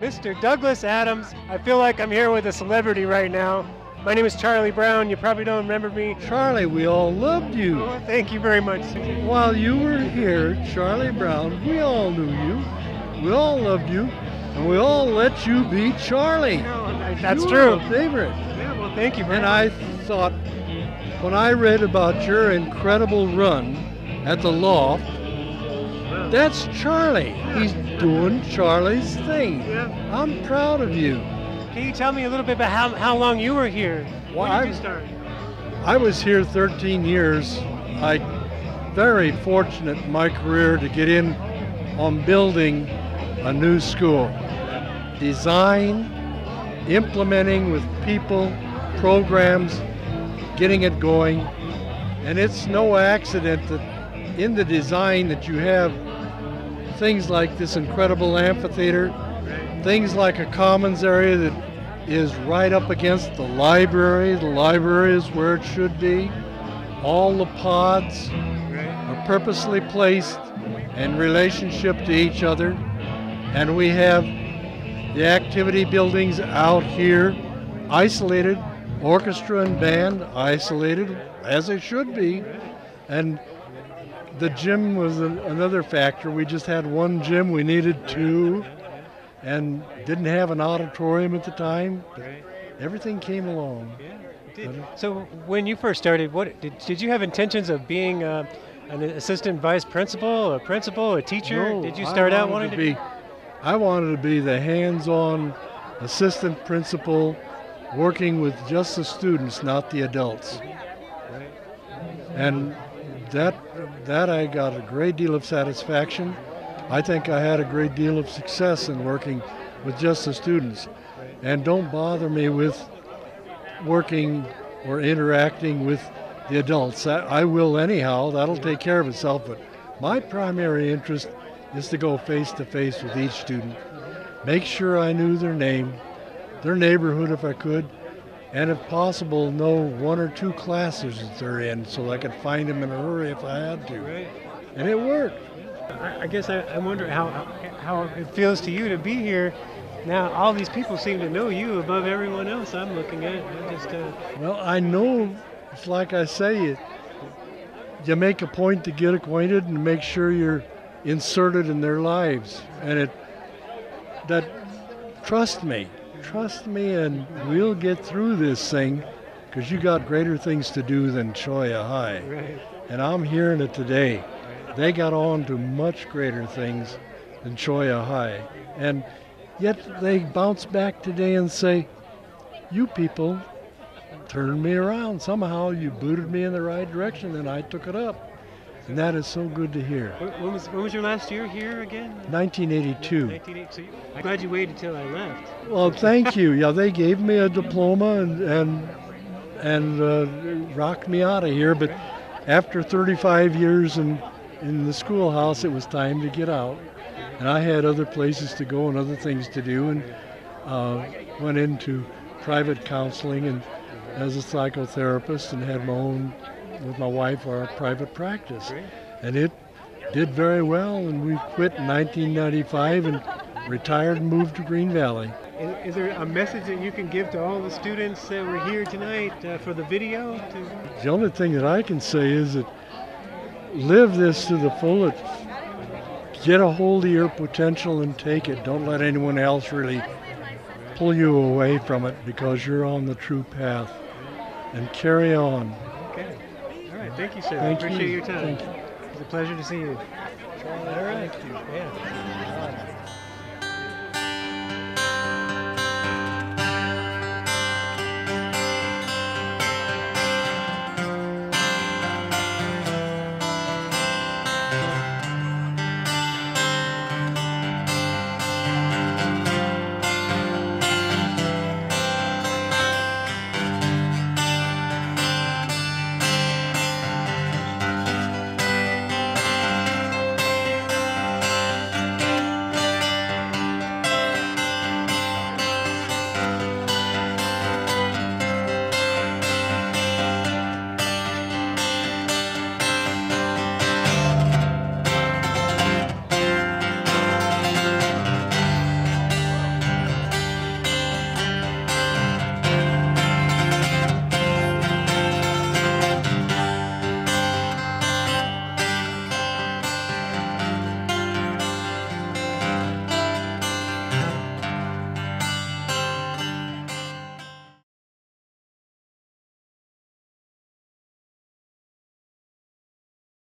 Mr. Douglas Adams. I feel like I'm here with a celebrity right now. My name is Charlie Brown. You probably don't remember me. Charlie, we all loved you. Oh, thank you very much. While you were here, Charlie Brown, we all knew you. We all loved you. And we all let you be Charlie. No, that's you true. Were a favorite. Yeah, well, thank you very and much. I thought, when I read about your incredible run at the Loft, that's Charlie. He's doing Charlie's thing. Yeah. I'm proud of you. Can you tell me a little bit about how long you were here? Well, when did you start? I was here 13 years. I very fortunate in my career to get in on building a new school. Design, implementing with people, programs, getting it going. And it's no accident that in the design that you have things like this incredible amphitheater, things like a commons area that is right up against the library. The library is where it should be. All the pods are purposely placed in relationship to each other. And we have the activity buildings out here, isolated, orchestra and band isolated, as they should be. And the gym was another factor. We just had one gym, we needed two, and didn't have an auditorium at the time. But everything came along. So when you first started, what did you have intentions of being an assistant vice principal, a teacher? No, did you start out wanting to be? I wanted to be the hands-on assistant principal, working with just the students, not the adults. And that I got a great deal of satisfaction. I think I had a great deal of success in working with just the students. And don't bother me with working or interacting with the adults. I will anyhow, that'll take care of itself, but my primary interest is to go face to face with each student, make sure I knew their name, their neighborhood if I could, and if possible, know one or two classes that they're in so I could find them in a hurry if I had to. Right. And it worked. I guess I wonder how it feels to you to be here. Now, all these people seem to know you above everyone else I'm looking at. Well, I know, it's like I say, you make a point to get acquainted and make sure you're inserted in their lives. And trust me, and we'll get through this thing, because you got greater things to do than Cholla High. Right. And I'm hearing it today. They got on to much greater things than Cholla High. And yet they bounce back today and say, you people turned me around. Somehow you booted me in the right direction and I took it up. And that is so good to hear. When was your last year here again? 1982. 1982. So I graduated till I left. Well, thank you. Yeah, they gave me a diploma and rocked me out of here. But after 35 years in the schoolhouse, it was time to get out. And I had other places to go and other things to do, and went into private counseling and as a psychotherapist, and had my own, with my wife, our private practice. And it did very well, and we quit in 1995 and retired and moved to Green Valley. Is there a message that you can give to all the students that were here tonight for the video? The only thing that I can say is that live this to the fullest. Get a hold of your potential and take it. Don't let anyone else really pull you away from it, because you're on the true path. And carry on. Okay. All right. Thank you, sir. Thank I appreciate you. your time. Thank you. It's a pleasure to see you. All right. Thank you. Yeah.